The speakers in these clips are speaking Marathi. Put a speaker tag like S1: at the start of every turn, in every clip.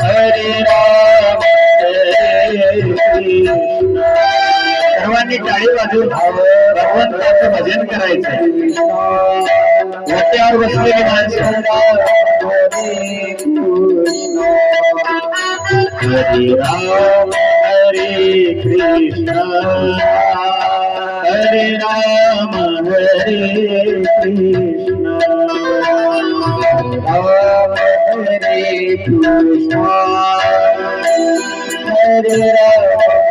S1: हरे राम हरे कृष्ण. सर्वांनी टाळी वाजवून भगवंताचं भजन करायचं. मोठ्यावर बसलेली माणसं हरे राम हरे कृष्ण हरे राम हरे कृष्ण राम हरे कृष्ण हरे राम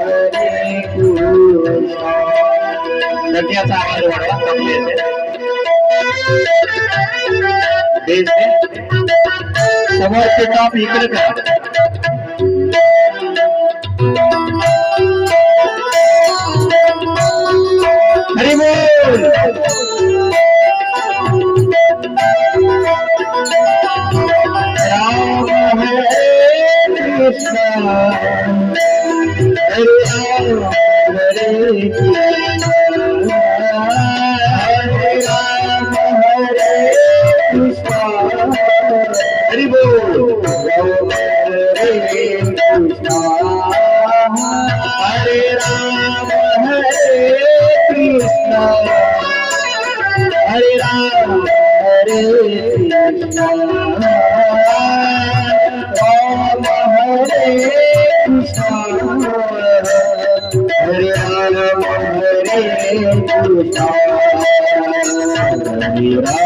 S1: हरे कृष्ण. लग्नाचा आवाज वाढवा. समोरचे टॉप इकडे करा. हरी बोल. राम हरे कृष्ण हरे राम हरे कृष्ण हरे राम हरे कृष्ण. हरि बोल. राम हरे कृष्ण हरे राम हरे कृष्ण हरे राम हरे कृष्ण राम हरे कृष्ण हरे राम हरे कृष्ण हरे राम हरे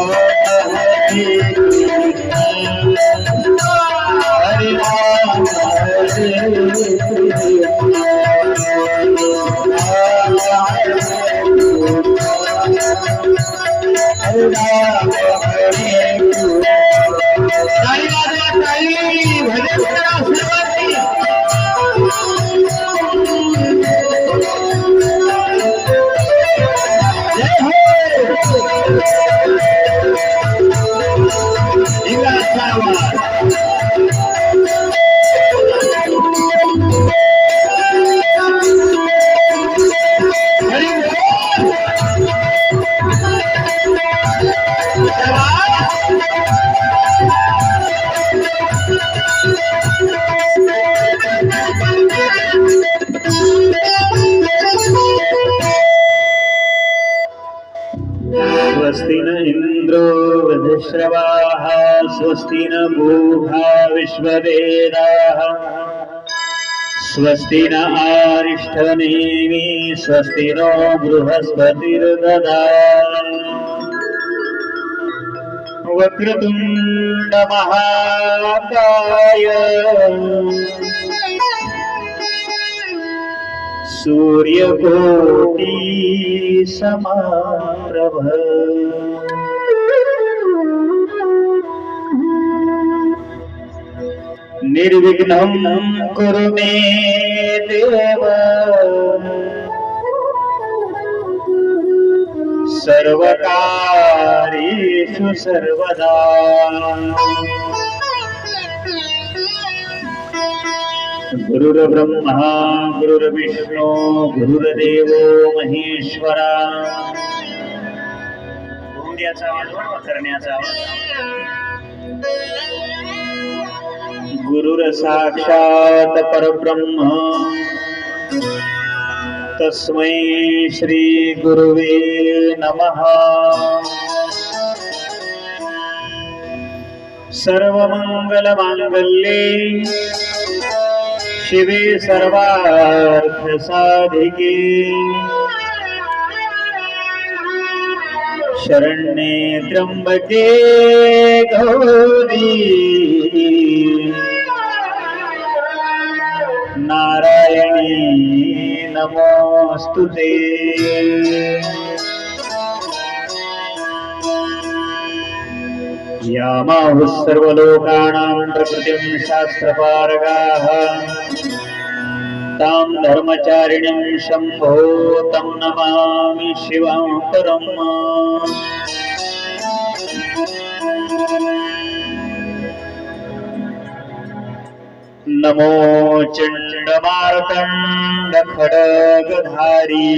S1: स्वस्ति न इंद्रो वृधश्रवाः स्वस्ति न पूषा विश्ववेदाः स्वस्ति न आरिष्ठनेमि स्वस्ति नो बृहस्पतिर्दधातु. वक्रतुंड महाकाय सूर्यकोटि समप्रभ निर्विघ्नं कुरु मे देव सर्वकार्येषु सर्वदा. गुरुर्ब्रह्मा गुरुर्विष्णु गुरुर्देवो महेश्वरा. बोंड्याचा आवाज करण्याचा आवाज. गुरुर साक्षात परब्रह्म तस्मै श्री गुरुवे नमः. सर्वमंगल मांगल्ये शिवे सर्वार्थ साधिके शरण्ये त्र्यंबके गौरी नारायणी नमोस्तुते. यामाहुः सर्वलोकानां प्रकृतिं शास्त्रपारगाः तां धर्मचारिणीं शम्भो तं नमामि शिवां परम्. नमो चंडमार्तंड खड्गधारी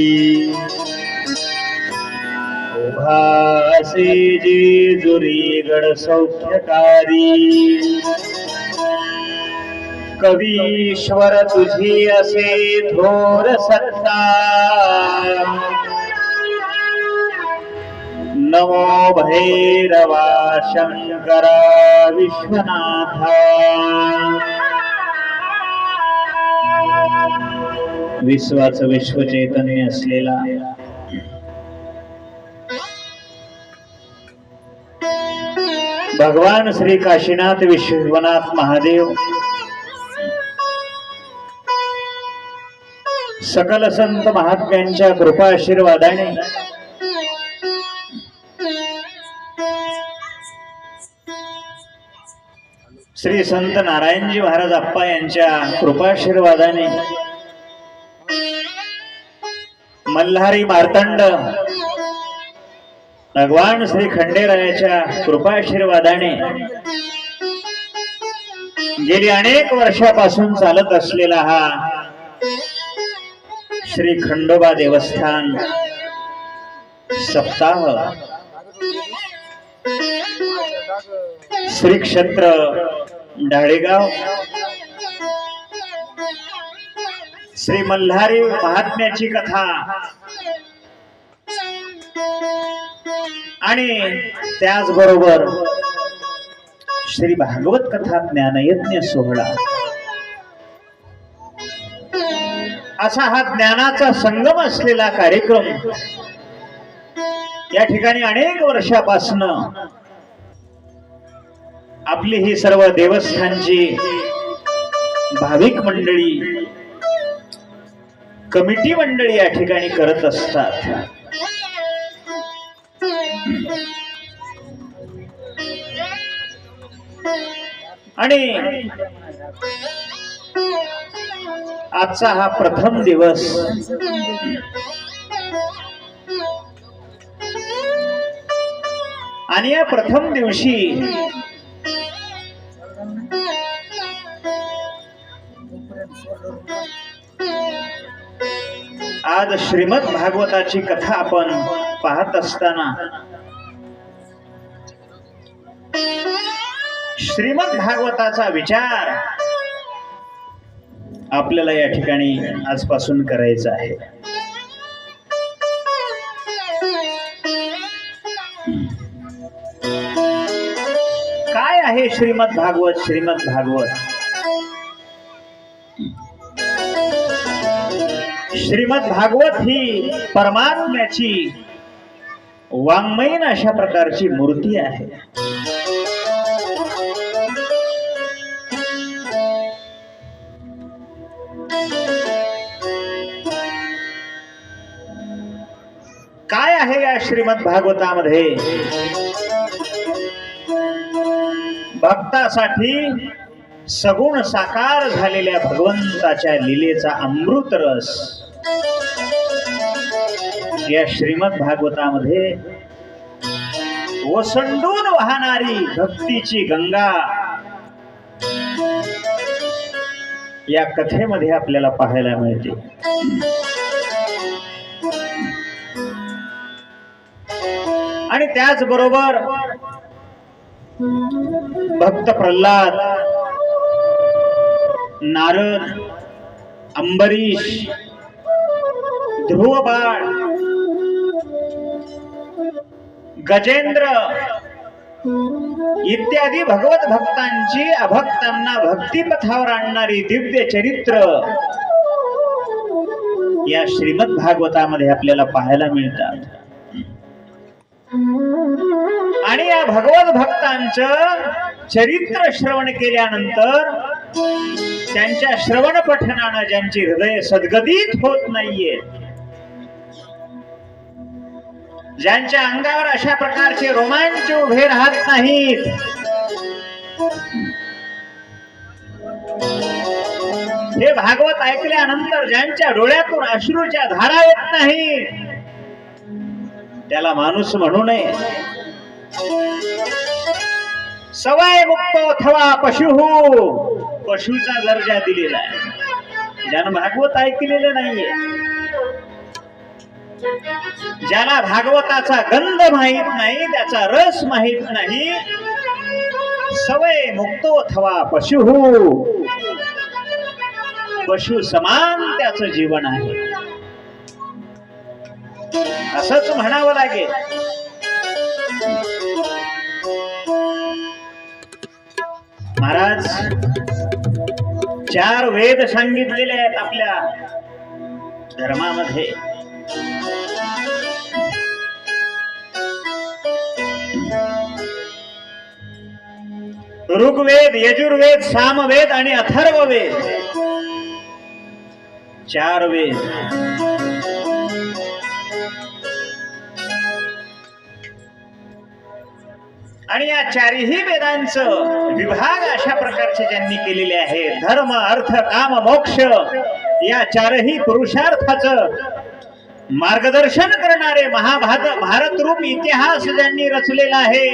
S1: उभासी जेजुरी गड सौख्यकारी कवीश्वर तुझी असे थोर सत्ता, नमो भैरवा शंकरा विश्वनाथा। विश्वाचं विश्व चैतन्य असलेला भगवान श्री काशीनाथ विश्वनाथ महादेव सकल संत महात्म्यांच्या कृपा आशीर्वादाने श्री संत नारायणजी महाराज अप्पा यांच्या कृपाशीर्वादाने मल्हारी मार्तंड भगवान श्री खंडेरायाच्या कृपाशीर्वादाने गेली अनेक वर्षापासून चालत असलेला हा श्री खंडोबा देवस्थान सप्ताह श्री क्षेत्र ढाळेगाव श्री मल्हारी महात्म्याची कथा आणि त्याचबरोबर श्री भागवत कथा ज्ञानयज्ञ सोहळा असा हा ज्ञानाचा संगम असलेला कार्यक्रम या ठिकाणी अनेक वर्षापासून आपली ही सर्व देवस्थानची भाविक मंडळी कमिटी मंडळी या ठिकाणी करत असतात। आणि आजचा हा प्रथम दिवस आणि या प्रथम दिवशी आज श्रीमद भागवताची कथा आपण पाहत असताना श्रीमद भागवताचा विचार आपल्याला या ठिकाणी आजपासून करायचा आहे। काय आहे श्रीमद भागवत? श्रीमद भागवत श्रीमद भागवत ही परमात्म्याची वाङ्मयीन अशा प्रकारची मूर्ती आहे। काय आहे या श्रीमद भागवतामध्ये? भक्तासाठी सगुण साकार झालेल्या भगवंताच्या लीलेचा अमृत रस या श्रीमद भागवतामध्ये ओसंडून वाहणारी भक्तीची गंगा या कथेमध्ये आपल्याला पाहायला मिळते। आणि त्याचबरोबर भक्त प्रल्हाद, नारद, अंबरीश, ध्रुवबाळ, गजेंद्र इत्यादी भगवत भक्तांची अभक्तांना भक्तिपथावर आणणारी दिव्य चरित्र या श्रीमद भागवतामध्ये आपल्याला पाहायला मिळतात। आणि या भगवत भक्तांचं चरित्र श्रवण केल्यानंतर त्यांच्या श्रवण पठणानं ज्यांची हृदय सद्गदित होत नाहीये, ज्यांच्या अंगावर अशा प्रकारचे रोमांच उभे राहत नाहीत, हे भागवत ऐकल्यानंतर ज्यांच्या डोळ्यातून अश्रूच्या धारा येत नाही, त्याला माणूस म्हणू नये। सवय मुक्त अथवा पशु, पशुचा दर्जा दिलेला आहे। ज्यानं भागवत ऐकलेलं नाहीये, ज्याला भागवताचा गंध माहित नाही, त्याचा रस माहित नाही, सवय मुक्तो अथवा पशु, पशु समान त्याचं जीवन आहे, असंच म्हणावं लागेल. महाराज 4 वेद सांगितलेले आहेत आपल्या धर्मामध्ये. ऋग्वेद, यजुर्वेद, सामवेद आणि अथर्ववेद 4 वेद. आणि या 4ही वेदांचं विभाग अशा प्रकारचे ज्यांनी केलेले आहे, धर्म अर्थ काम मोक्ष या 4ही पुरुषार्थाचं मार्गदर्शन करणारे भारत रूप इतिहास ज्यांनी रचलेला आहे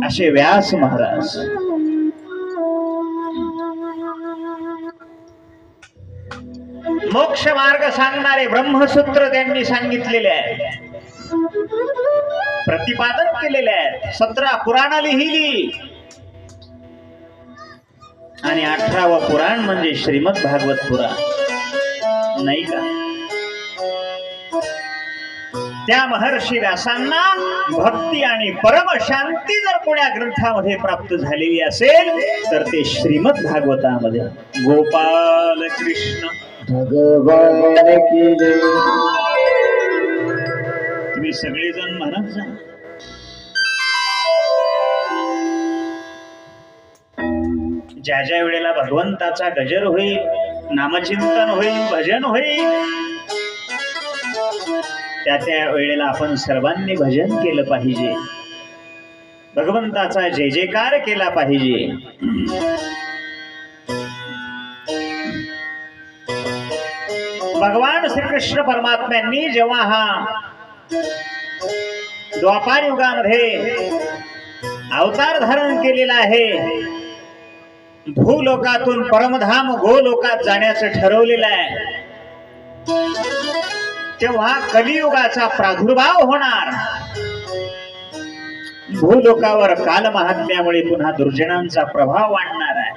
S1: असे व्यास महाराज. मोक्ष मार्ग सांगणारे ब्रह्मसूत्र त्यांनी सांगितलेले आहे, प्रतिपादन केलेले आहे. 17 पुराण लिहिली आणि 18वं पुराण म्हणजे श्रीमद भागवत पुराण नाही का. त्या महर्षी व्यासांना भक्ती आणि परम शांती जर कोण्या ग्रंथामध्ये प्राप्त झालेली असेल तर ते श्रीमद भागवतामध्ये. गोपाल कृष्ण भगवान की जय. तुम्ही सगळेजण म्हणत जा. ज्या ज्या वेळेला भगवंताचा गजर होईल, नामचिंतन होईल, भजन होईल, त्या त्या वेळेला आपण सर्वांनी भजन केलं पाहिजे, भगवंताचा जय जयकार केला पाहिजे. भगवान श्रीकृष्ण परमात्म्यांनी जेव्हा हा द्वापार युगामध्ये अवतार धारण केलेला आहे, भूलोकातून परमधाम गोलोकात जाण्याचं ठरवलेलं आहे, तेव्हा कलियुगाचा प्रादुर्भाव होणार. भूलोकावर कालमहात्म्यामुळे पुन्हा दुर्जनांचा प्रभाव वाढणार आहे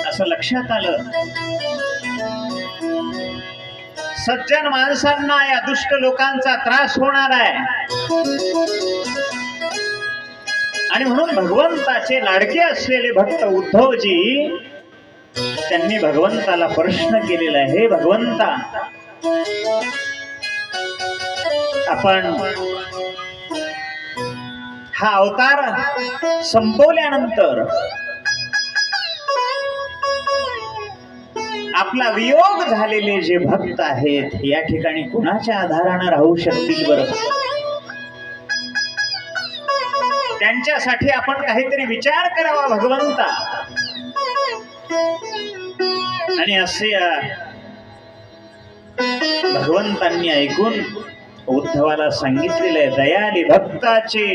S1: असं लक्षात आलं. सज्जन माणसांना या दुष्ट लोकांचा त्रास होणार आहे आणि म्हणून भगवंताचे लाडके असलेले भक्त उद्धवजी त्यांनी भगवंताला प्रश्न केलेला आहे, हे भगवंता, आपण हा अवतार संपवल्यानंतर आपला वियोग झालेले जे भक्त आहेत या ठिकाणी कुणाच्या आधाराने राहू शकतील बरं? त्यांच्यासाठी आपण काहीतरी विचार करावा भगवंता. आणि असे भगवंतांनी ऐकून उद्धवाला सांगितलेलं आहे, दयाली भक्ताचे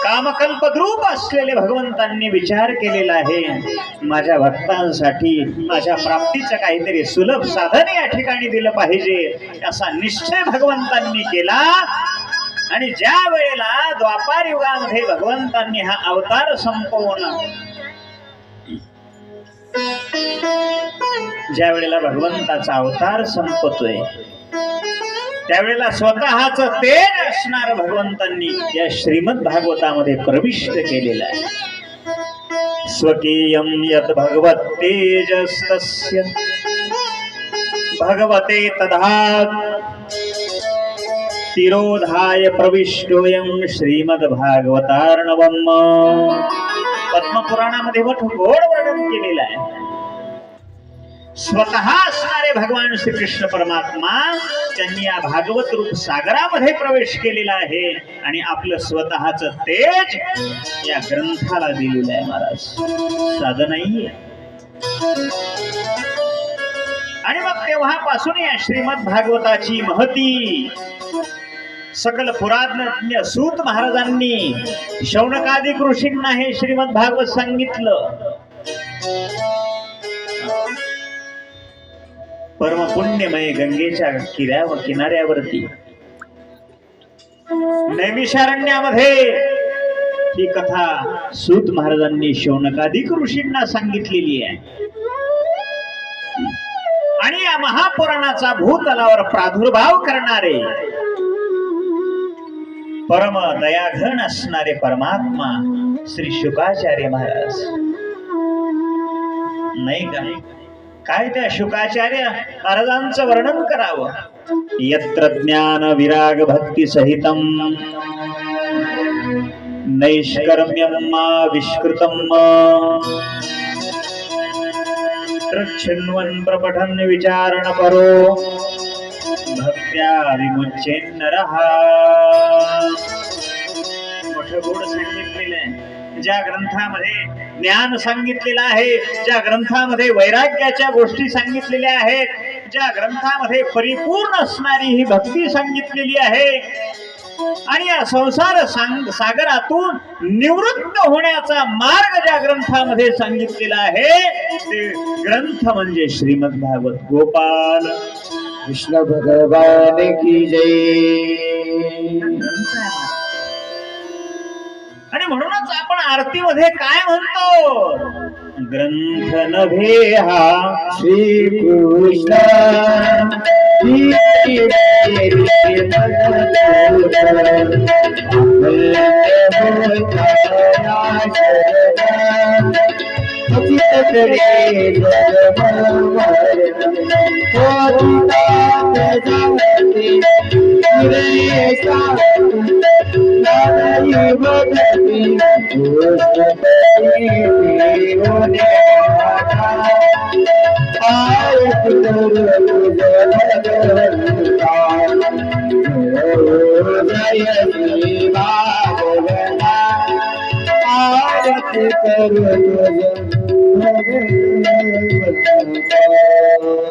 S1: कामकल्पद्रूप असलेले भगवंतांनी विचार केलेला आहे, माझ्या भक्तांसाठी माझ्या प्राप्तीचं काहीतरी सुलभ साधन या ठिकाणी दिलं पाहिजे असा निश्चय भगवंतांनी केला. आणि ज्या वेळेला द्वापार युगामध्ये भगवंतांनी हा अवतार संपवून ज्या वेळेला भगवंताचा अवतार संपतोय त्यावेळेला स्वतःच तेज असणार भगवंतांनी या श्रीमद भागवतामध्ये प्रविष्ट केलेलं आहे. स्वकीयं यत् भगवत तेजस्तस्य भगवते तदा तिरोधाय प्रविष्टोयं श्रीमद भागवतार्णवम्. पद्मपुराणामध्ये मोठं गोड वर्णन केलेलं आहे. स्वतः असणारे भगवान श्रीकृष्ण परमात्मा त्यांनी या भागवत रूप सागरामध्ये प्रवेश केलेला आहे आणि आपलं स्वतःच तेज या ग्रंथाला दिलेलं आहे महाराज, साधं नाहीये. आणि मग तेव्हापासून या श्रीमद भागवताची महती सकल पुरातज्ञ सूत महाराजांनी शौनकादिक ऋषींना हे श्रीमद भागवत सांगितलं. परम पुण्यमय गंगेच्या किनाऱ्यावरती नैमिषारण्यामध्ये ही कथा सूत महाराजांनी शौनकादिक ऋषींना सांगितलेली आहे आणि या महापुराणाचा भूतलावर प्रादुर्भाव करणारे परम दयाघन असणारे परमात्मा श्री शुकाचार्य महाराज नाही का? काय त्या शुकाचार्य महाराजांचं वर्णन करावं. यत्र ज्ञान विराग भक्ती सहितम नैष्कर्म्यम विष्कृतम छिन्वन् प्रपठन् विचारण परो भक्त्या विमुच्येन्नरः. मोठं गोड सांगितलेलं आहे. ज्या ग्रंथामध्ये ज्ञान सांगितलेलं आहे, ज्या ग्रंथामध्ये वैराग्याच्या गोष्टी सांगितलेल्या आहेत, ज्या ग्रंथामध्ये परिपूर्ण असणारी ही भक्ती सांगितलेली आहे आणि या संसार सागरातून निवृत्त होण्याचा मार्ग ज्या ग्रंथामध्ये सांगितलेला आहे ते ग्रंथ म्हणजे श्रीमद भागवत. गोपाल
S2: कृष्ण भगवान की जय.
S1: आणि म्हणूनच आपण आरतीमध्ये काय म्हणतो? ग्रंथ नभे हा
S2: श्री कृष्ण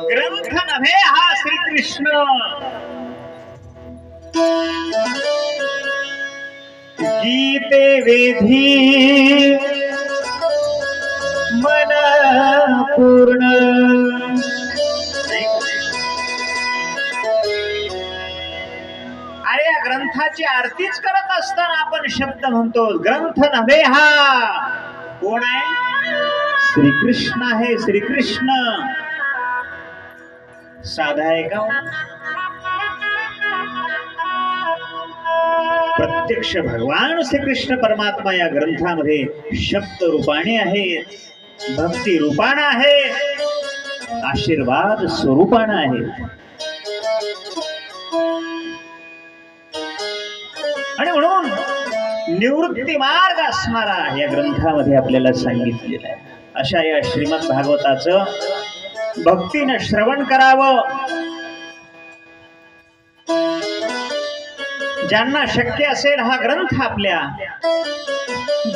S1: ग्रंथ नव्हे हा श्रीकृष्ण. गीते वेधी मन पूर्ण. अरे या ग्रंथाची आरतीच करत असताना आपण शब्द म्हणतो ग्रंथ नव्हे हा. कोण आहे? श्रीकृष्ण आहे. श्रीकृष्ण साधा आहे का? प्रत्यक्ष भगवान श्रीकृष्ण परमात्मा या ग्रंथामध्ये शब्द रूपाने आहेत, भक्ती रूपाने आहे, आशीर्वाद स्वरूपाने आहे. आणि म्हणून निवृत्ती मार्ग असणारा या ग्रंथामध्ये आपल्याला सांगितलेला आहे. अशा या श्रीमद भागवताचं भक्तीनं श्रवण करावं. ज्यांना शक्य असेल हा ग्रंथ आपल्या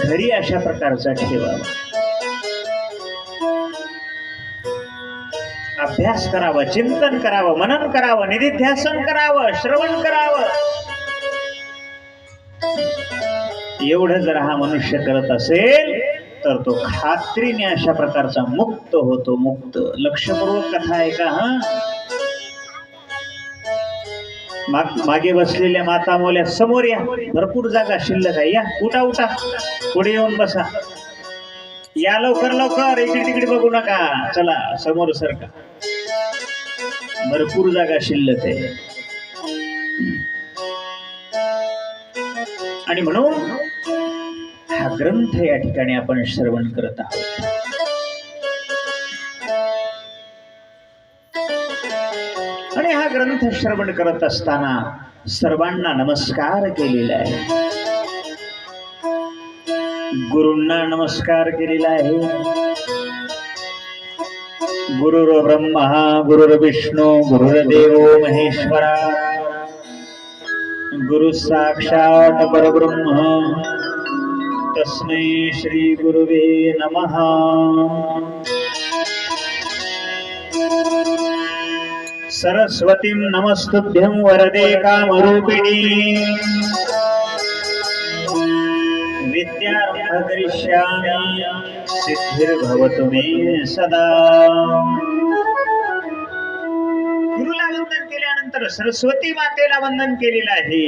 S1: घरी अशा प्रकारचा ठेवावा, अभ्यास करावा, चिंतन करावं, मनन करावं, निधिध्यासन करावं, श्रवण करावं. एवढं जर हा मनुष्य करत असेल तर तो खात्रीने अशा प्रकारचा मुक्त होतो. मुक्त. लक्षपूर्वक कथा आहे का? मागे बसलेल्या माता मोल्या समोर या, भरपूर जागा शिल्लक आहे. या, उठा उठा, पुढे येऊन बसा. या लवकर लवकर, इकडे तिकडे बघू नका. चला समोर सरका, भरपूर जागा शिल्लक आहे. आणि म्हणून हा ग्रंथ या ठिकाणी आपण श्रवण करत आहोत. आणि हा ग्रंथ श्रवण करत असताना सर्वांना नमस्कार केलेला आहे. गुरूंना नमस्कार केलेला आहे. गुरुर् ब्रह्मा गुरुर्विष्णू गुरुर्देवो महेश्वरा गुरु साक्षात परब्रह्म तस्मै श्री गुरुवे नमः. सरस्वतीं नमस्तुभ्यं वरदे कामरूपिणी विद्यारम्भ करिष्यामि सिद्धिर्भवतु मे सदा. गुरुला वंदन केल्यानंतर सरस्वती मातेला वंदन केलेलं आहे.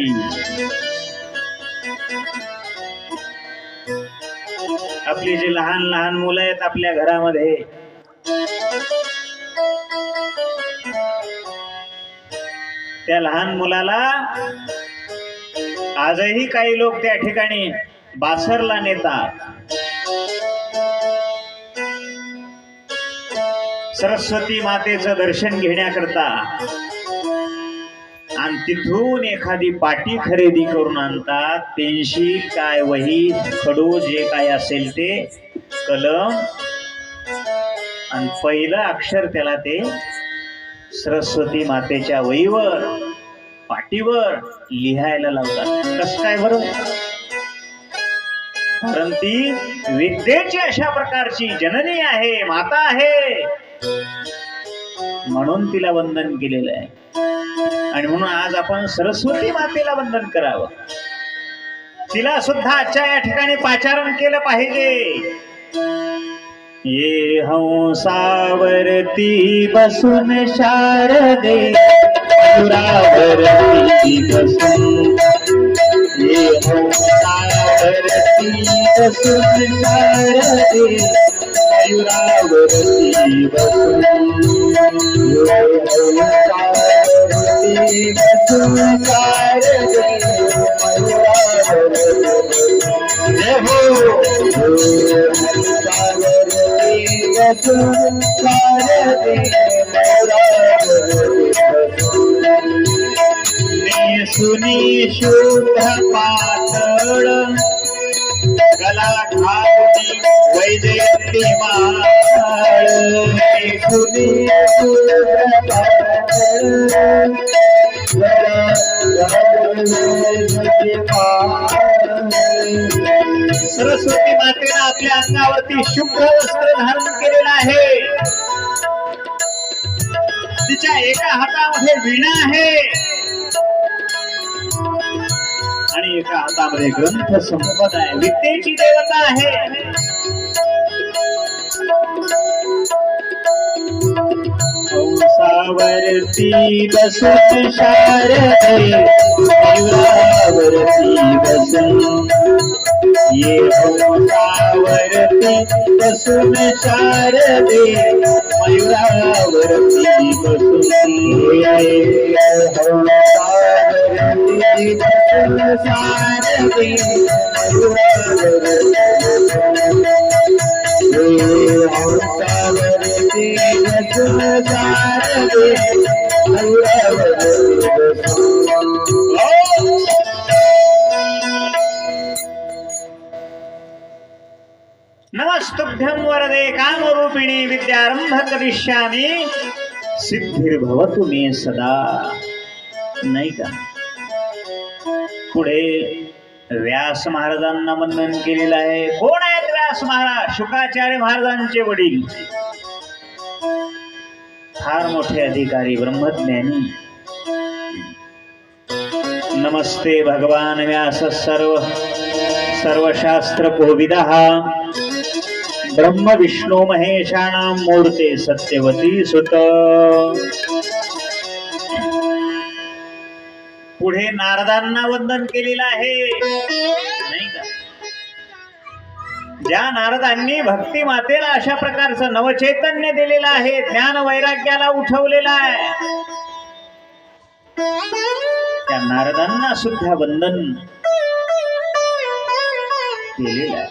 S1: आपली जी लहान लहान मुलं आहेत आपल्या घरामध्ये, त्या लहान मुलाला आजही काही लोक त्या ठिकाणी बासरला नेतात. सरस्वती मातेचं दर्शन घेण्याकरता, आणि तिथून एखादी पाटी खरेदी करून आणतात. पेन्शी काय, वही, खडू, जे काय असेल ते, कलम, आणि पहिलं अक्षर त्याला ते सरस्वती मातेच्या वहीवर, पाटीवर लिहायला लावतात. कसं काय बरं? कारण ती विद्येची अशा प्रकारची जननी आहे, माता आहे, म्हणून तिला वंदन केलेलं आहे. आणि म्हणून आज आपण सरस्वती मातेला वंदन करावं. तिला सुद्धा आजच्या या ठिकाणी पाचारण केलं पाहिजे. ये हंसावरती बसून शारदे, मयुरावरती बसून, ये हंसावरती बसून शारदे, मयुरावरती बसून, ये हंसावरती बसून शारदे, सुनी शुद्ध पातळ, गला घालूनी वैजयंती माळ, सुनी शुद्ध पातळ, गला घालूनी वैजयंती माळ. सरस्वती मातेने आपल्या अंगावरती शुभ्र वस्त्र धारण केलेलं आहे. तिच्या एका हातामध्ये वीणा आहे आणि एका हातामध्ये ग्रंथ संपदा आहे. विद्येची देवता आहे. हंसावरती बसून शारदे, मयुरावरती बसून, ये हंसावरती बसून शारदे, मयुरावरती बसून, ये हंसावरती बसून शारदे, हंसावरती बसून शारदे, मयुरावरती बसून. नमस्तुभ्यं वरदे कामरूपिणी, विद्यारंभ करिष्यामि, सिद्धिर्भवतु मे सदा. नाही का? पुढे व्यास महाराजांना वंदन केलेलं आहे. कोण आहेत व्यास महाराज? शुकाचार्य महाराजांचे वडील, फार मोठे अधिकारी, ब्रह्मज्ञानी. नमस्ते भगवान व्यास सर्वशास्त्र कोविदः, ब्रह्म विष्णू महेशानां मूर्ते सत्यवती सुत. पुढे नारदांना वंदन केलेलं आहे. नाही का? ज्या नारदांनी भक्ती मातेला अशा प्रकारचं नवचैतन्य दिलेलं आहे, ज्ञान वैराग्याला उठवलेलं आहे, त्या नारदांना सुद्धा वंदन केलेलं आहे.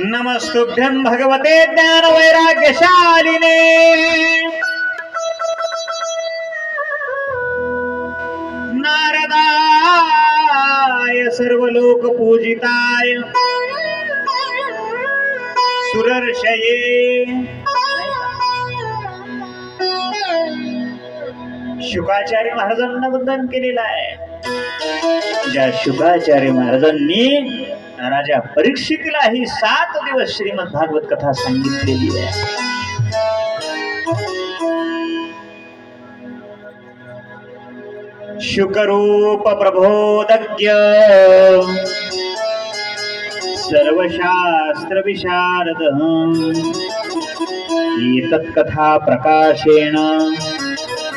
S1: नमस्तुभ्यं भगवते ज्ञान वैराग्यशालिने, नारदाय सर्वलोक पूजिताय, सुरर्षये. शुकाचार्य महाराजांना वंदन केलेलं आहे. ज्या शुकाचार्य महाराजांनी राजा परीक्षितीला ही 7 दिवस श्रीमद भागवत कथा सांगितलेली आहे. शुकरूप प्रबोधज्ञ, सर्वशास्त्र विशारद, एतत्कथा प्रकाशेण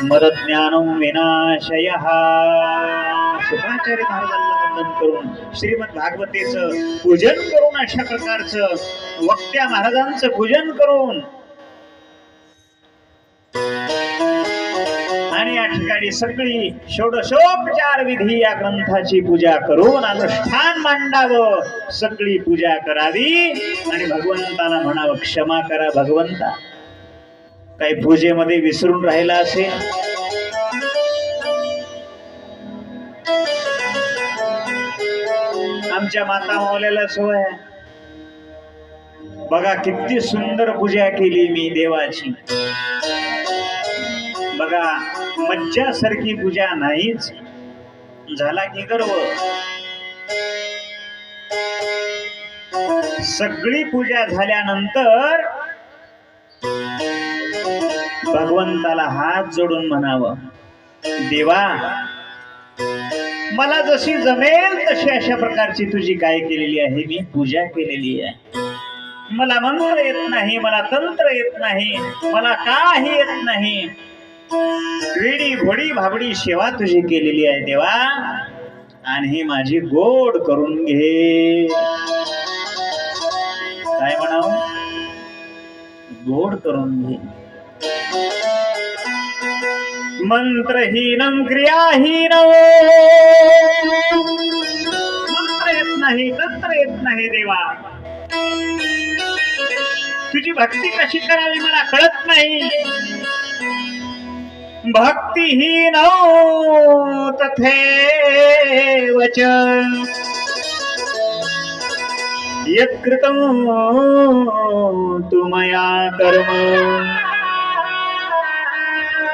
S1: मदज्ञानं विनाशयः. शुकाचार्य महाराजांना वंदन करून श्रीमद भागवतेचं पूजन करून अशा प्रकारचं वक्त्या महाराजांचं पूजन करून आणि या ठिकाणी सगळी षोडशोपचार विधी या ग्रंथाची पूजा करून अनुष्ठान मांडावं, सगळी पूजा करावी आणि भगवंताला म्हणावं क्षमा करा भगवंता, काही पूजेमध्ये विसरून राहिला असेल आमच्या माता मावल्याला सोय आहे बघा, किती सुंदर पूजा केली मी देवाची बघा, मज्जासारखी पूजा नाहीच झाला की गर्व. सगळी पूजा झाल्यानंतर भगवंताला हात जोडून म्हणावं देवा, मला जशी जमेल तशी अशा प्रकारची तुझी काय केलेली आहे, मी पूजा केलेली आहे. मला मंत्र येत नाही, मला तंत्र येत नाही, मला काही येत नाही, वेडी घोडी भाबडी सेवा तुझी केलेली आहे देवा, आणि ही माझी गोड करून घे. काय म्हणावं, गोड करून घे. मंत्रहीनं क्रियाहीनं, मंत्र येत नाही तंत्र येत नाही देवा, तुझी भक्ती कशी करावी मला कळत नाही. भक्तिहीन तथैव च यत्कृतं तु मया कर्म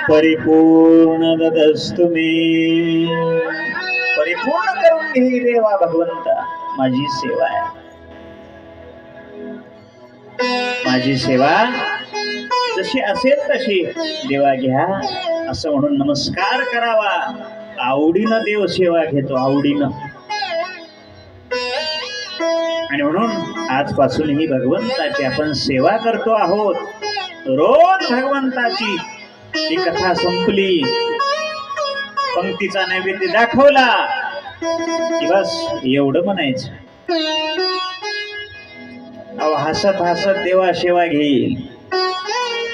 S1: परिपूर्ण ददस्तु मे. परिपूर्ण करून घे देवा भगवंता, माझी सेवा आहे, माझी सेवा जशी असेल तशी देवा घ्या असं म्हणून नमस्कार करावा. आवडीनं देव सेवा घेतो, आवडीनं. आणि म्हणून आजपासून ही भगवंताची आपण सेवा करतो आहोत. रोज भगवंताची ही कथा संपली, पंक्तीचा नैवेद्य दाखवला की बस एवढं म्हणायचं. अहो हसत हसत देवा सेवा घेईल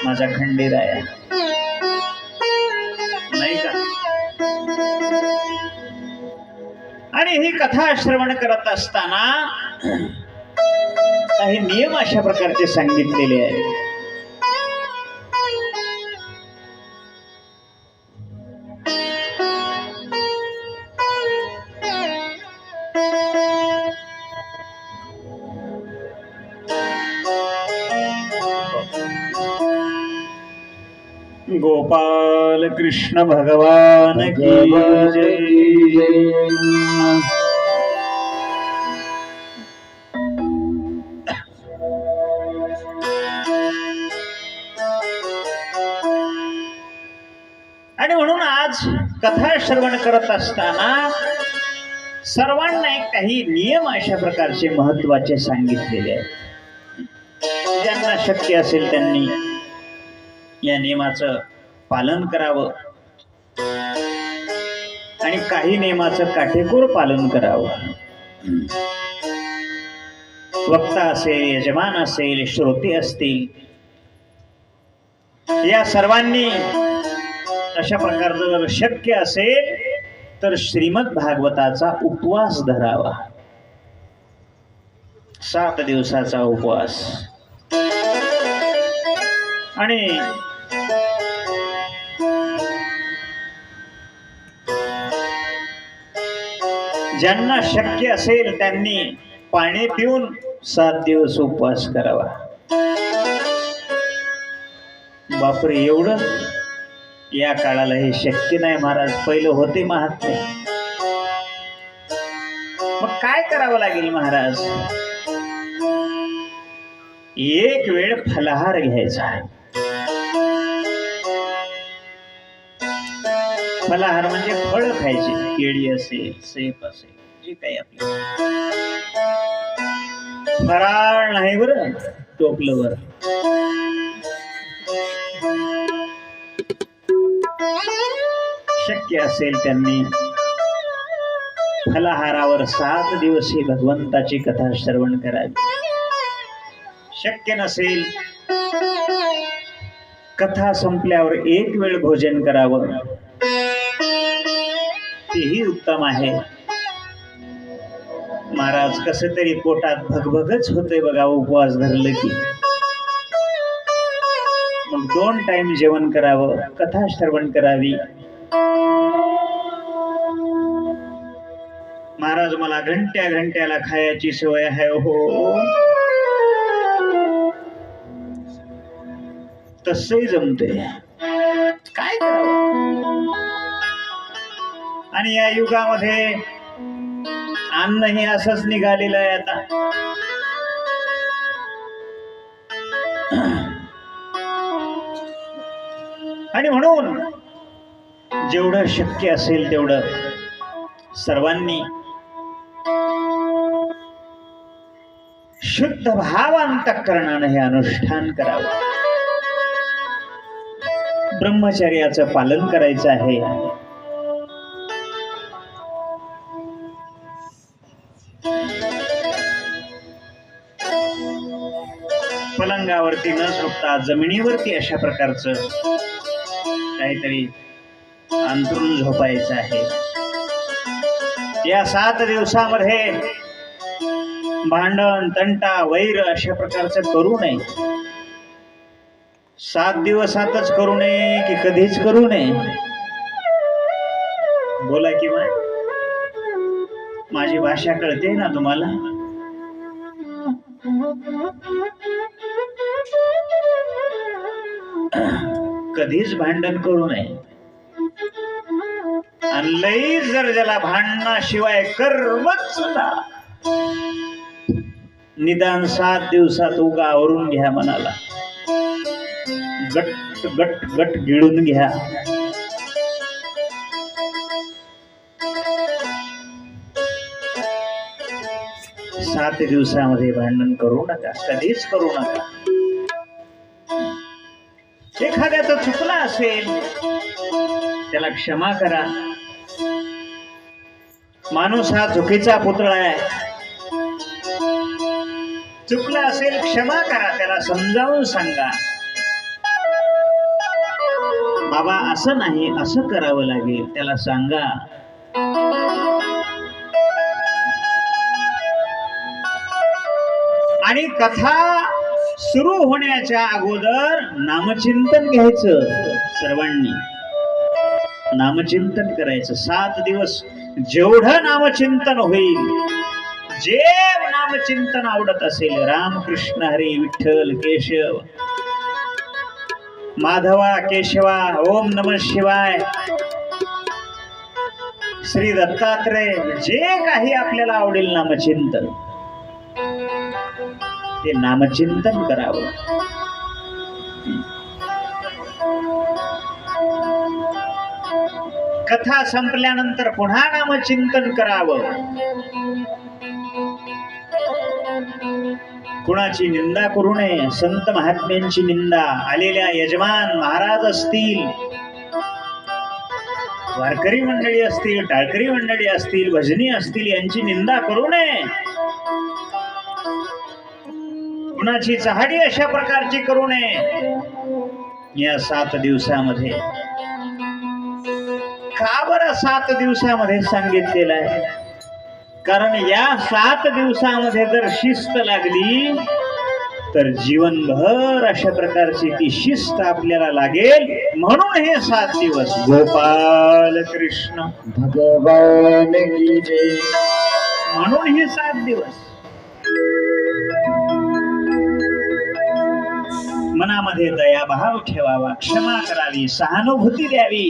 S1: माझा खंडेराया, नाही का. आणि ही कथा श्रवण करत असताना काही नियम अशा प्रकारचे सांगितलेले आहेत. गोपाल कृष्ण भगवान की जय. आणि म्हणून आज कथा श्रवण करत असताना सर्वांना काही नियम अशा प्रकारचे महत्वाचे सांगितलेले आहेत. ज्यांना शक्य असेल त्यांनी या नियमाचं पालन करावं आणि काही नियमाचं काटेकोर पालन करावं. वक्ता असेल, यजमान असेल, श्रोते असतील, या सर्वांनी अशा प्रकारचं जर शक्य असेल तर श्रीमद भागवताचा उपवास धरावा. 7 दिवसाचा उपवास. आणि ज्यांना शक्य असेल त्यांनी पाणी पिऊन 7 दिवस उपवास करावा. बापरे, एवढं या काळाला हे शक्य नाही महाराज. पहिलं होते महात्मे. मग काय करावं लागेल महाराज? एक वेळ फलाहार घ्यायचा. फलाहार म्हणजे फळ खायचे, केळी असेल, सेब असेल, जे काही आपलं. फराळ नाही बरं, टोपलं. शक्य असेल त्यांनी फलाहारावर 7 दिवस ही भगवंताची कथा श्रवण करावी. शक्य नसेल कथा संपल्यावर एक वेळ भोजन करावं, तेही उत्तम आहे. महाराज कसे तरी पोटात भगभगच होते बघा उपवास धरलं की. मग 2 टाइम जेवण करावं, कथा श्रवण करावी. महाराज मला घंट्या घंट्याला खायची सवय आहे हो. तसही जमते, काय करावं. आणि या युगामध्ये अन्न हे असंच निघालेलं आहे आता. आणि म्हणून जेवढं शक्य असेल तेवढं सर्वांनी शुद्ध भावांतःकरणाने हे अनुष्ठान करावं. ब्रह्मचर्याचं पालन करायचं आहे. पलंगावरती न झोपता जमिनीवरती अशा प्रकारचं काहीतरी अंथरून झोपायचं आहे. या 7 दिवसामध्ये भांडण तंटा वैर अशा प्रकारचं करू नये. 7 दिवसातच करू नये की कधीच करू नये. बोला की माझी भाषा कळते ना तुम्हाला. कधीच भांडण करू नये. आणि लई जर ज्याला भांडणाशिवाय कर्मच ना, निदान 7 दिवसात उगा आवरून घ्या मनाला. गट गट गट गिळून घ्या. सात दिवसामध्ये भांडण करू नका, कधीच करू नका. एखाद्याचं चुकला असेल त्याला क्षमा करा. माणूस हा चुकीचा पुतळा आहे. चुकला असेल क्षमा करा, त्याला समजावून सांगा, बाबा असं नाही, असं करावं लागेल. त्याला सांगा. आणि कथा सुरू होण्याच्या अगोदर नामचिंतन घ्यायचं. सर्वांनी नामचिंतन करायचं. 7 दिवस जेवढं नामचिंतन होईल, जे नामचिंतन आवडत असेल, राम कृष्ण हरी विठ्ठल केशव माधवा केशवा, ओम नमः शिवाय, श्री दत्तात्रय, जे काही आपल्याला आवडेल नामचिंतन, ते नामचिंतन करावं. कथा संपल्यानंतर पुन्हा नामचिंतन करावं. कुणाची निंदा करू नये. संत महात्म्यांची निंदा, आलेल्या यजमान महाराज असतील, वारकरी मंडळी असतील, टाळकरी मंडळी असतील, भजनी असतील, यांची निंदा करू नये. कुणाची चहाडी अशा प्रकारची करू नये. या 7 दिवसामध्ये का बरं 7 दिवसामध्ये सांगितलेलं आहे? कारण या 7 दिवसामध्ये जर शिस्त लागली तर जीवनभर अशा प्रकारची ती शिस्त आपल्याला लागेल. म्हणून हे 7 दिवस गोपाल कृष्ण
S2: भगवान की जय.
S1: म्हणून हे 7 दिवस मनामध्ये दयाभाव ठेवावा, क्षमा करावी, सहानुभूती द्यावी,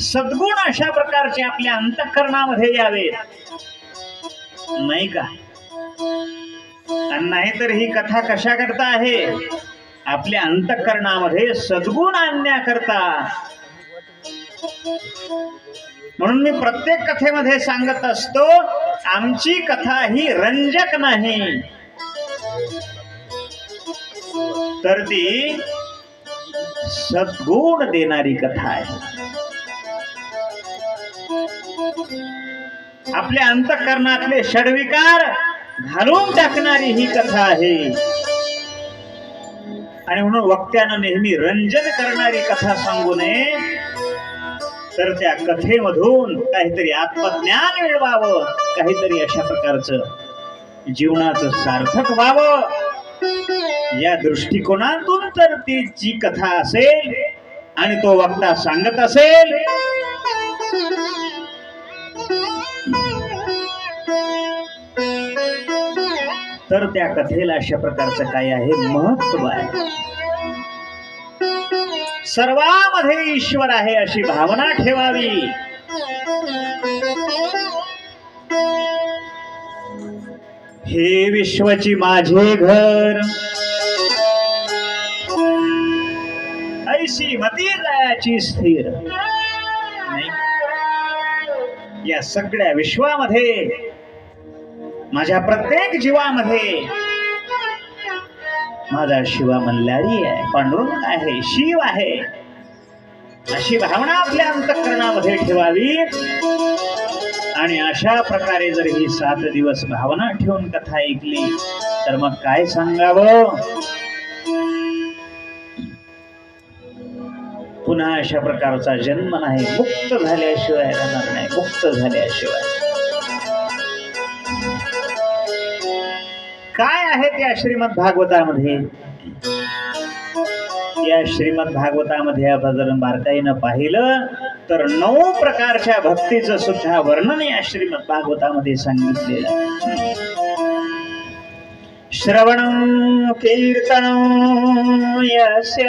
S1: सद्गुण अशा प्रकारचे आपल्या अंतःकरणामध्ये यावे. नाही का? नाहीतर ही कथा कशा करता आहे? आपल्या अंतःकरणामध्ये सद्गुण आणण्याकरता. म्हणून मी प्रत्येक कथेमध्ये सांगत असतो, आमची कथा ही रंजक नाही, तर ती सद्गुण देणारी कथा आहे. आपल्या अंतःकरणातले षड्विकार घालून टाकणारी ही कथा आहे. आणि म्हणून वक्त्यानं नेहमी रंजन करणारी कथा सांगू नये, तर त्या कथेमधून काहीतरी आत्मज्ञान मिळवावं, काहीतरी अशा प्रकारचं जीवनाचं सार्थक व्हावं, या दृष्टिकोनातून तर ती जी कथा असेल आणि तो वक्ता सांगत असेल, तर त्या कथेला अशा प्रकारचं काय आहे, महत्व आहे. सर्वांमध्ये ईश्वर आहे अशी भावना ठेवावी. हे विश्वची माझे घर, ऐशी मती जायाची स्थिर. नाही, या सगळ्या विश्वामध्ये, माझ्या प्रत्येक जीवामध्ये माझा शिवा मल्हारी आहे, पांडुरंग आहे, शिव आहे, अशी भावना आपल्या अंतःकरणामध्ये ठेवावी. आणि अशा प्रकारे जर ही 7 दिवस भावना ठेवून कथा ऐकली, तर मग काय सांगावं. पुन्हा अशा प्रकारचा जन्म नाही, मुक्त झाल्याशिवाय राहणार नाही, मुक्त झाल्याशिवाय. काय आहे त्या श्रीमद भागवतामध्ये? या श्रीमद भागवतामध्ये आपण जर बारकाईनं पाहिलं तर 9 प्रकारच्या भक्तीचं सुद्धा वर्णन या श्रीमद भागवतामध्ये सांगितलेलं आहे. श्रवणं कीर्तनं यस्य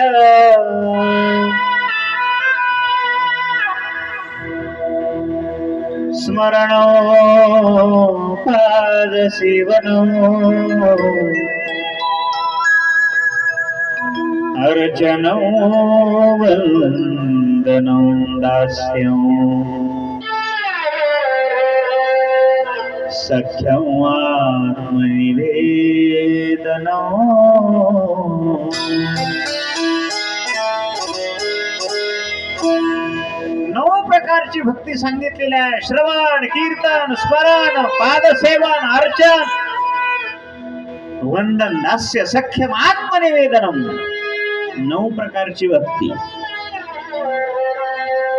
S1: स्मरणो पादसेवनो अर्चनो वन्दनो दास्यं सख्यं आत्मनिवेदनो. 9 प्रकारची भक्ती सांगितलेली आहे. श्रवण, कीर्तन, स्मरण, पादसेवन, अर्चन, वंदन, दास्य, सख्यम, आत्मनिवेदनम. 9 प्रकारची भक्ती.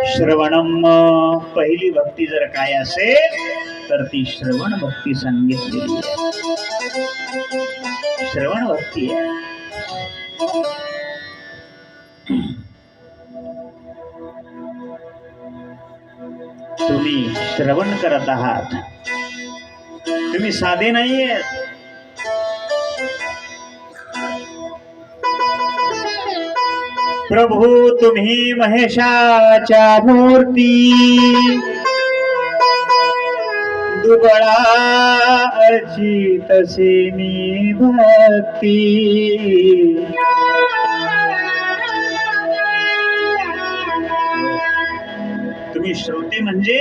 S1: श्रवणम, पहिली भक्ती जर काय असेल तर ती श्रवण भक्ती सांगितलेली आहे. श्रवण भक्ती आहे. तुम्ही श्रवण करत आहात, तुम्ही साधे नाहीये. प्रभू तुम्ही महेशाच्या मूर्ती, दुबळा अर्चित मी भक्ती. तुम्ही श्रोते म्हणजे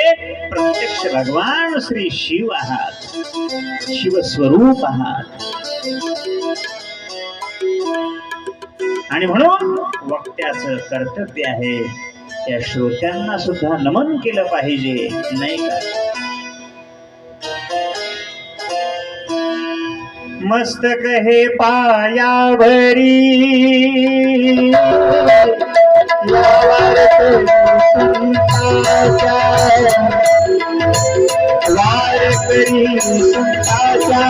S1: प्रत्यक्ष भगवान श्री शिव आहात, शिवस्वरूप आहात. आणि म्हणून वक्त्याचं कर्तव्य आहे त्या श्रोत्यांना सुद्धा नमन केलं पाहिजे, नाही का? मस्तक हे पायावरी वारकरी संताच्या,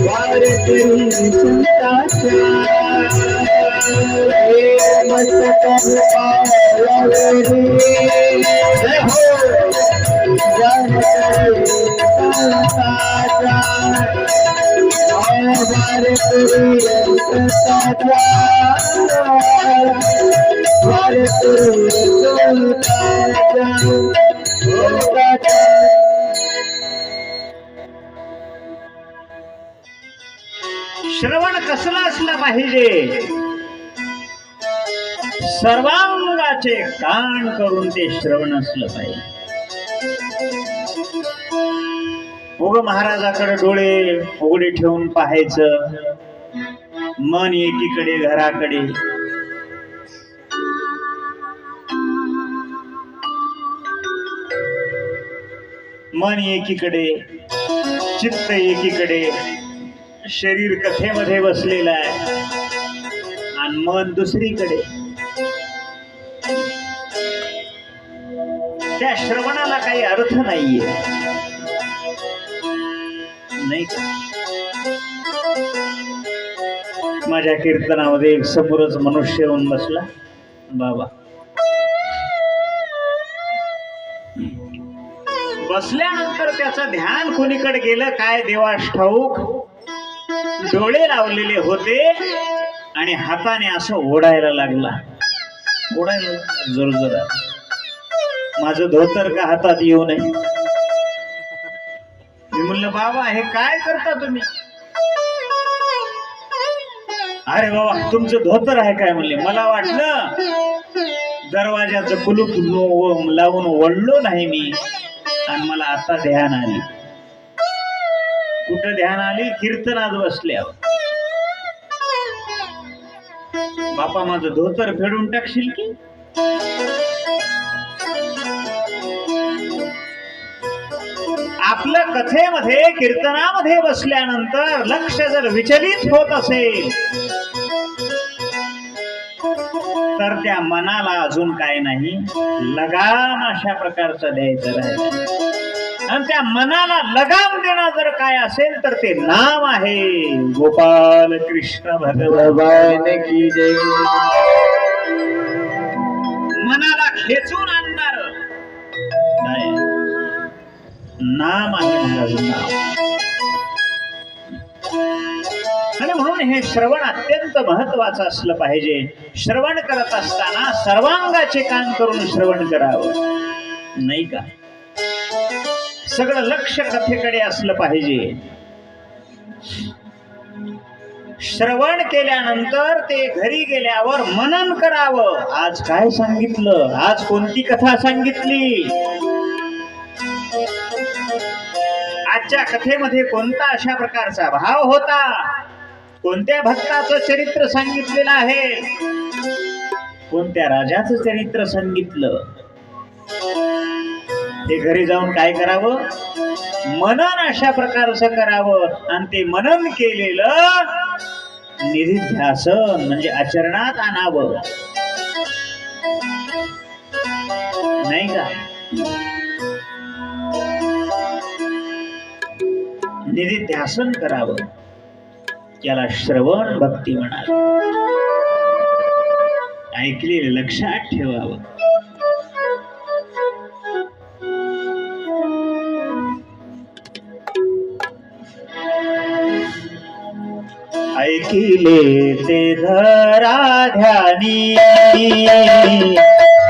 S1: वारकरी संताच्या. मस्तक पायावरी जय हो वारकरी संताच्या, वारकरी संताच्या, वारकरी संताच्या. श्रवण कसलं असलं पाहिजे? सर्वांगाचे कान करून ते श्रवण असलं पाहिजे. उग महाराजाकडे डोळे उघडे ठेवून पाहायचं, मन एकीकडे घराकडे. मन एकीकडे, चित्त एकीकडे, शरीर कथेमध्ये बसलेलं आहे आणि मन दुसरीकडे. त्या श्रवणाला काही अर्थ नाहीये, नाही का? माझ्या कीर्तनामध्ये एक समोरच मनुष्य येऊन बसला. बाबा बसल्यानंतर त्याचं ध्यान कोणीकडे गेलं काय देवास ठाऊक. डोळे लावलेले होते आणि हाताने असं ओढायला लागला. ओढायला जोरजोरात. माझं धोतर का हातात येऊ नये. मी म्हणलं बाबा हे काय करता तुम्ही. अरे बाबा तुमचं धोतर आहे काय म्हणले. मला वाटलं दरवाजाचं कुलूप लावून ओढलो नाही मी आणि मला आता ध्यान आली. कुठं ध्यान आली. कीर्तनात बसल्यावर. बापा माझं धोतर फेडून टाकशील की. आपलं कथेमध्ये कीर्तनामध्ये बसल्यानंतर लक्ष जर विचलित होत असेल तर त्या मनाला अजून काय नाही लगाम अशा प्रकारचं द्यायचं राहील. आणि त्या मनाला लगाम देणं जर काय असेल तर ते नाम आहे गोपाल कृष्ण भगवान की जय. मनाला खेचून आणणार नाम आहे माझं नाव. आणि म्हणून हे श्रवण अत्यंत महत्वाचं असलं पाहिजे. श्रवण करत असताना सर्वांगाचे काम करून श्रवण करावं, नाही का? सगळं लक्ष कथेकडे असलं पाहिजे. श्रवण केल्यानंतर ते घरी गेल्यावर मनन करावं. आज काय सांगितलं, आज कोणती कथा सांगितली, आजच्या कथेमध्ये कोणता अशा प्रकारचा भाव होता, कोणत्या भक्ताचं चरित्र सांगितलेलं आहे, कोणत्या राजाचं चरित्र सांगितलं. ते घरी जाऊन काय करावं, मनन अशा करावं. आणि ते मनन केलेलं निधिध्यासन म्हणजे आचरणात आणावं, नाही का? निधिध्यासन करावं. त्याला श्रवण भक्ती म्हणाल. ऐकलेलं लक्षात ठेवावं. ऐकिले ते धरा ध्यानी,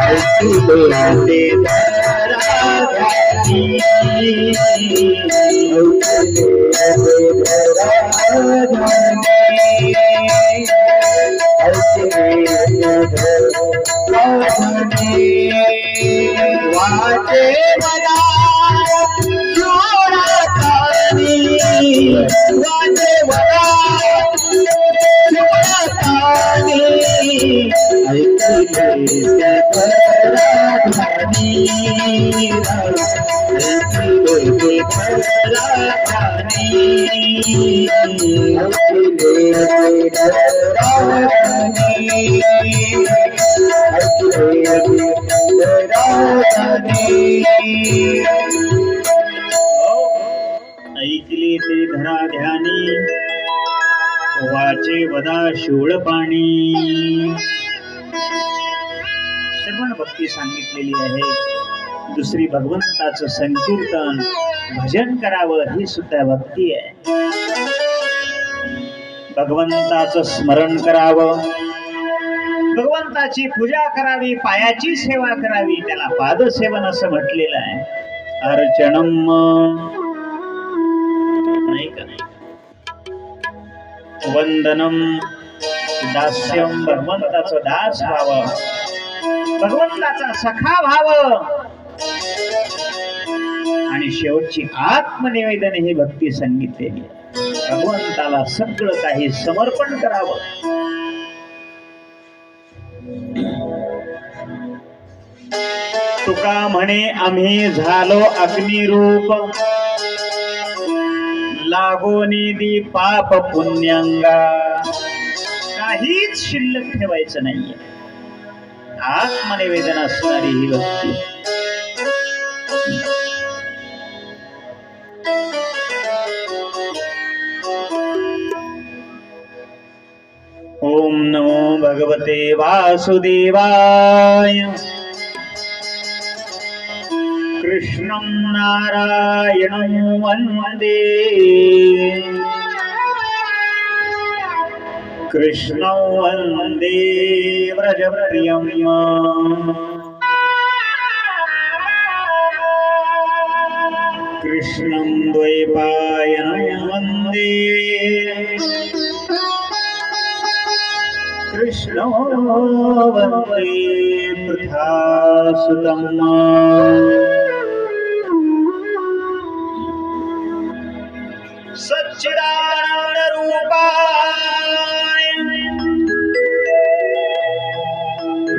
S1: ऐकिले ते धरा ध्यानी, वाचे मला चोरातानी, वाचे मला चोरातानी, ऐकले धराधानी, ऐकले धराधानी, ऐकले धराधानी, ऐकले ते धरा ध्यानी, वाचे वदा शूळ पाणी. श्रवण भक्ती सांगितलेली आहे. दुसरी भगवंताचं संकीर्तन भजन करावं ही सुद्धा भक्ती आहे. भगवंताचं स्मरण करावं, भगवंताची पूजा करावी, पायाची सेवा करावी. त्याला पादसेवन असं म्हटलेलं आहे. अर्चनम, नाही का? वंदनम, दास्यम, भगवंताचं दास व्हावं, भगवंताचा सखा व्हावं. आणि शेवटची आत्मनिवेदन ही भक्ती सांगितलेली आहे. भगवंताला सगळं काही समर्पण करावं. तुका म्हणे आम्ही झालो अग्निरूप, लागोनी दी पाप पुण्यांगा. काहीच शिल्लक ठेवायचं नाहीये. आत्मनिवेदन असणारी ही भक्ती. ओम नमो भगवते वासुदेवाय. कृष्णं नारायणं वन्दे, कृष्णं वन्दे व्रजप्रियम्. कृष्णं द्वैपायनं वन्दे, कृष्णं वन्दे पृथासुतम्. सच्चिदानंद रूपाय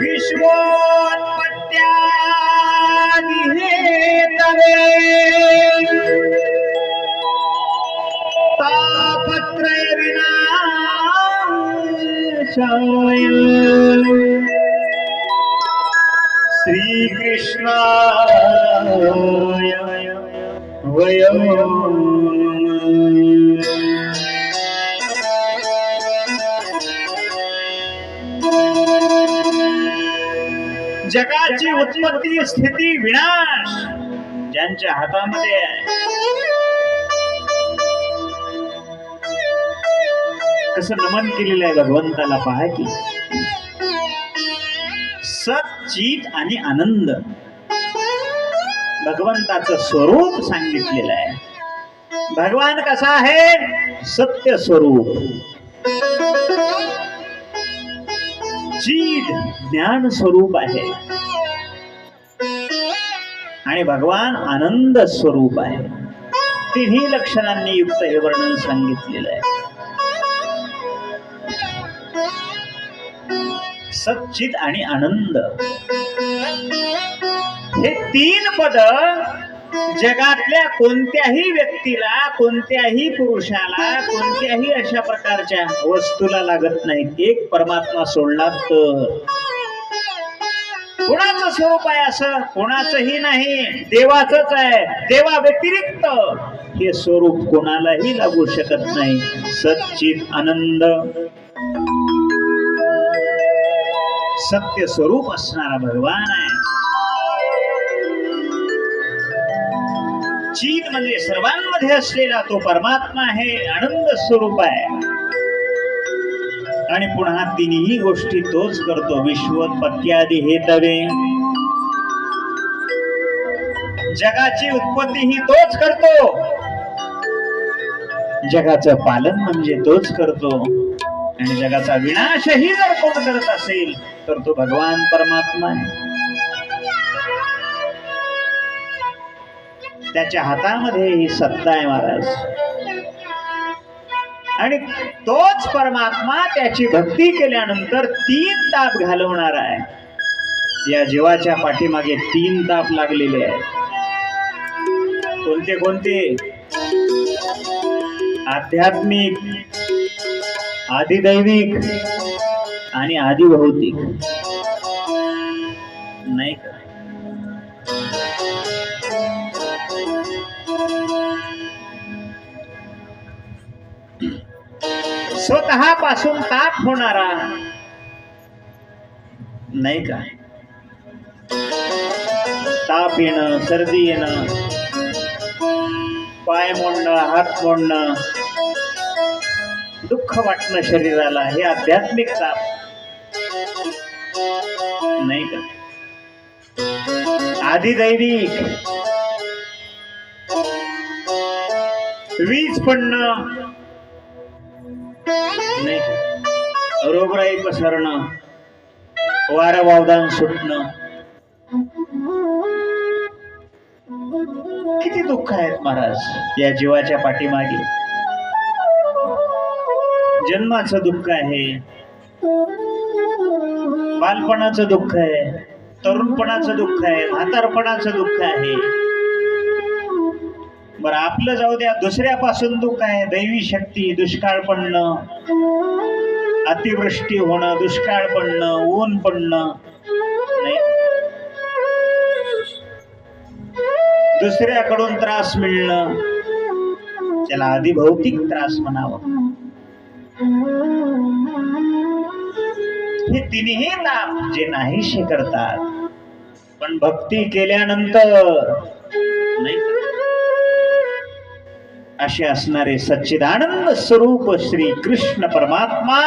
S1: विश्वोत्पत्त्यादि हेतवे तापत्रय विनाशाय श्रीकृष्णाय वयम्. जगाची उत्पत्ती स्थिती विनाश ज्यांच्या हातामध्ये आहे. कसं नमन केलेलं आहे भगवंताला पहा की. सत चित आणि आनंद भगवंताचं स्वरूप सांगितलेलं आहे. भगवान कसा आहे? सत्य स्वरूप. चिद ज्ञान स्वरूप आहे आणि भगवान आनंद स्वरूप आहे. तिन्ही लक्षणांनी युक्त हे वर्णन सांगितलेलं आहे. सच्चित आणि आनंद हे तीन पद जगातल्या कोणत्याही व्यक्तीला, कोणत्याही पुरुषाला, कोणत्याही अशा प्रकारच्या वस्तूला लागत नाहीत. एक परमात्मा सोडला तर. कोणाचं स्वरूप आहे असं? कोणाचंही नाही, देवाचंच आहे. देवा व्यतिरिक्त हे स्वरूप कोणालाही लागू शकत नाही. सच्चित आनंद सत्य स्वरूप असणारा भगवान आहे. चित म्हणजे सर्वांमध्ये असलेला तो परमात्मा आहे. आनंद स्वरूप आहे आणि पुन्हा तिन्ही गोष्टी तोच करतो. विश्वोत्पत्त्यादि हेतवे, जगाची उत्पत्ती ही तोच करतो, जगाचं पालन म्हणजे तोच करतो आणि जगाचा विनाशही जर कोण करत असेल तर तो भगवान परमात्मा आहे. त्याच्या हातामध्ये ही सत्ता आहे महाराज. आणि तोच परमात्मा त्याची भक्ती केल्यानंतर 3 ताप घालवणार आहे. या जीवाच्या पाठीमागे 3 ताप लागलेले आहेत. कोणते कोणते? आध्यात्मिक, आदिदैविक आणि आदिभौतिक. नाही का? स्वतः पासून ताप होणारा नाही का? ताप येणं, सर्दी येणं, पाय मोडणं, हात मोडणं, दुःख वाटणं शरीराला, हे आध्यात्मिक ताप नाही का? आदिदैविक वीज पडणं नाही का? रोगराई पसरणं, वारा वावदान सुटणं, किती दुःख आहेत महाराज या जीवाच्या पाठीमागे. जन्माचं दुःख आहे, बालपणाचं दुःख आहे, तरुणपणाचं दुःख आहे, म्हातारपणाचं दुःख आहे. बरं आपलं जाऊ द्या, दुसऱ्यापासून दुःख आहे. दैवी शक्ती, दुष्काळ पडणं, अतिवृष्टी होणं, दुष्काळ पडणं, ऊन पडणं, नाही दुसऱ्याकडून त्रास मिळणं, त्याला आधी भौतिक त्रास म्हणावं. हे तिन्ही लाभ जे नाहीसे करतात, पण भक्ती केल्यानंतर नाही असे असणारे सच्चिदानंद स्वरूप श्री कृष्ण परमात्मा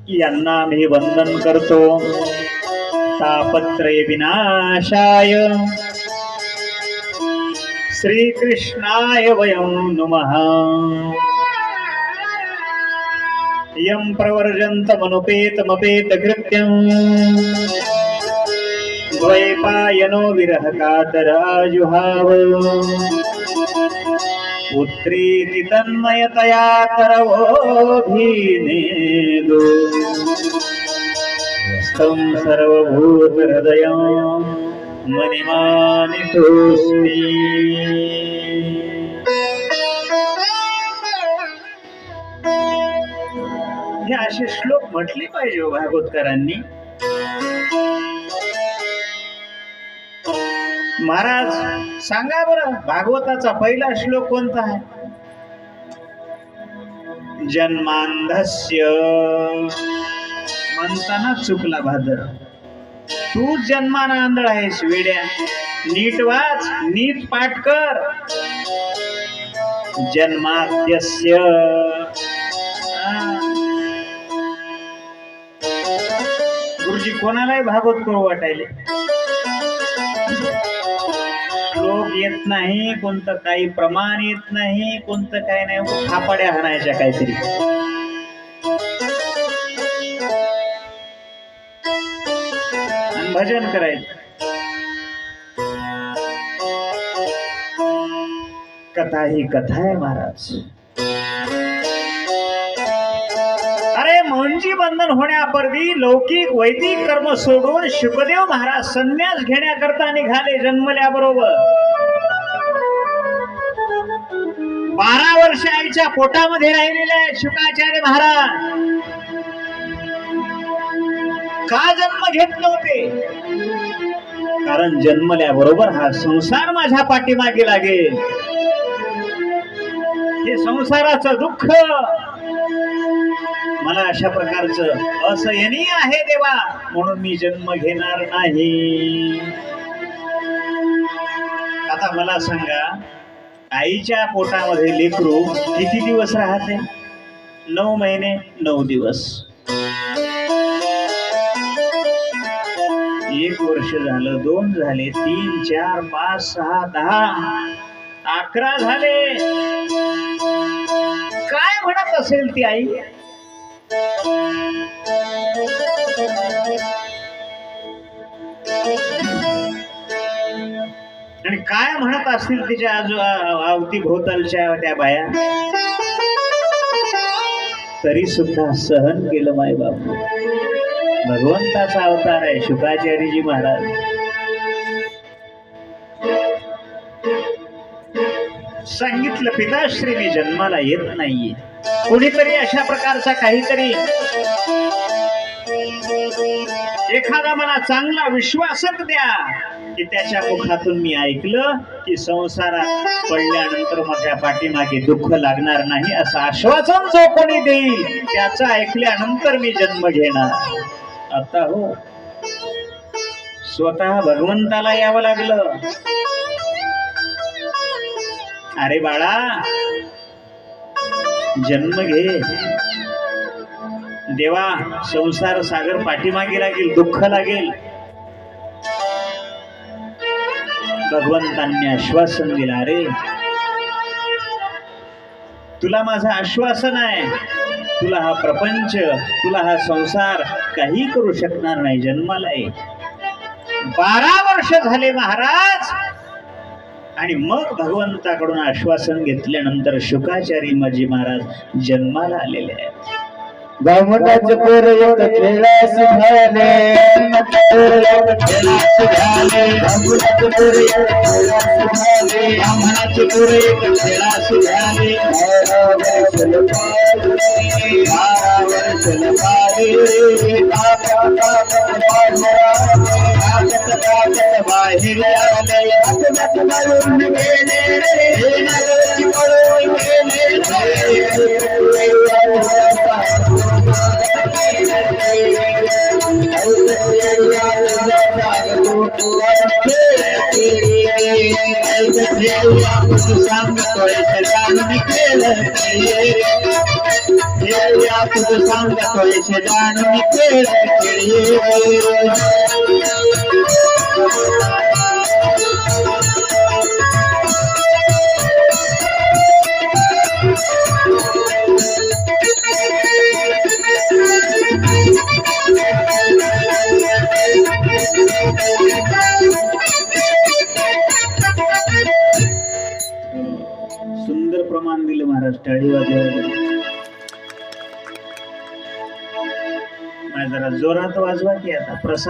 S1: यांना मी वंदन करतो. तापत्रय विनाशाय श्रीकृष्णाय वयं नमः. यं प्रवर्जन्तमनुपेतमपेत कृत्यं द्वैपायनो विरह कातराजुहाव. पुत्रीति तन्मयतया करवोऽभिनेदो तं सर्वभूतहृदयं मनिमानितोऽस्मि. हे असे श्लोक म्हटले पाहिजे भागवतकरांनी. महाराज सांगा बरं, भागवताचा पहिला श्लोक कोणता आहे? जन्मांधस्य म्हणताना चुकला भादर. तू जन्माना आंधळ आहेस वेड्या. नीट वाच, नीट पाठ कर. जन्माद्यस्य गुरुजी कोणालाही भागवत करू वाटायले. श्लोक येत नाही, कोणतं काही प्रमाण येत नाही, कोणतं काही नाही, थापाड्या हाणायच्या काहीतरी. भजन करायचं. कथा ही कथा आहे महाराज. अरे मोहनजी बंधन होण्यापूर्वी लौकिक वैदिक कर्म सोडून शुकदेव महाराज संन्यास घेण्याकरता निघाले जन्मल्याबरोबर. 12 वर्ष आईच्या पोटामध्ये राहिलेले शुकाचार्य महाराज. का जन्म घेत नव्हते? कारण जन्मल्याबरोबर हा संसार माझ्या पाठीमागे लागेल. हे संसाराचं दुःख मला अशा प्रकारचं असहनीय आहे देवा, म्हणून मी जन्म घेणार नाही. आता मला सांगा, आईच्या पोटामध्ये लेकरू किती दिवस राहते? 9 महिने 9 दिवस. 1 वर्ष झालं, 2 झाले, 3, 4, 5, 6, 10, 11 झाले. काय म्हणत असेल ती आई? आणि काय म्हणत असतील तिच्या अवती भोवतालच्या त्या बाया? तरी सुद्धा सहन केलं माय बाप. भगवंताचा अवतार आहे शुकाचार्यजी महाराज. सांगितलं पिताश्री मी जन्माला येत नाहीये. कुणीतरी अशा प्रकारचा काहीतरी एखादा मला चांगला विश्वासक द्या की त्याच्या मुखातून मी ऐकलं की संसारात पडल्यानंतर माझ्या पाठीमागे दुःख लागणार नाही असं आश्वासन जो कोणी देईल त्याचं ऐकल्यानंतर मी जन्म घेणार. आता हो, स्वतः भगवंताला यावं लागलं. अरे बाळा जन्म घे. देवा संसार सागर पाठीमागे लागेल, दुःख लागेल. भगवंतांनी आश्वासन दिलं, अरे तुला माझं आश्वासन आहे, तुला हा प्रपंच, तुला हा संसार काही करू शकणार नाही. जन्माला ये. 12 वर्ष झाले महाराज. आणि मग भगवंताकडून आश्वासन घेतल्यानंतर शुकाचार्य माझी महाराज जन्माला आलेले आहेत.
S2: बामणाचे पोर एक खेळास झाले बामणाचे पोर एक खेळास झाले
S1: ब्राह्मणाचे पोर एक खेळास झाले
S2: 12 वर्षाला पाहिले
S1: ताकत बाहेर आले
S2: हातात मारून गेले नगरची पळून
S1: सांगतोय जाणून केलं तुझं सांगतोय जाणून केलं सुंदर प्रमाण दिलं महाराज टाळी वाजवायला जरा जोरात वाजवा की आता प्रसाद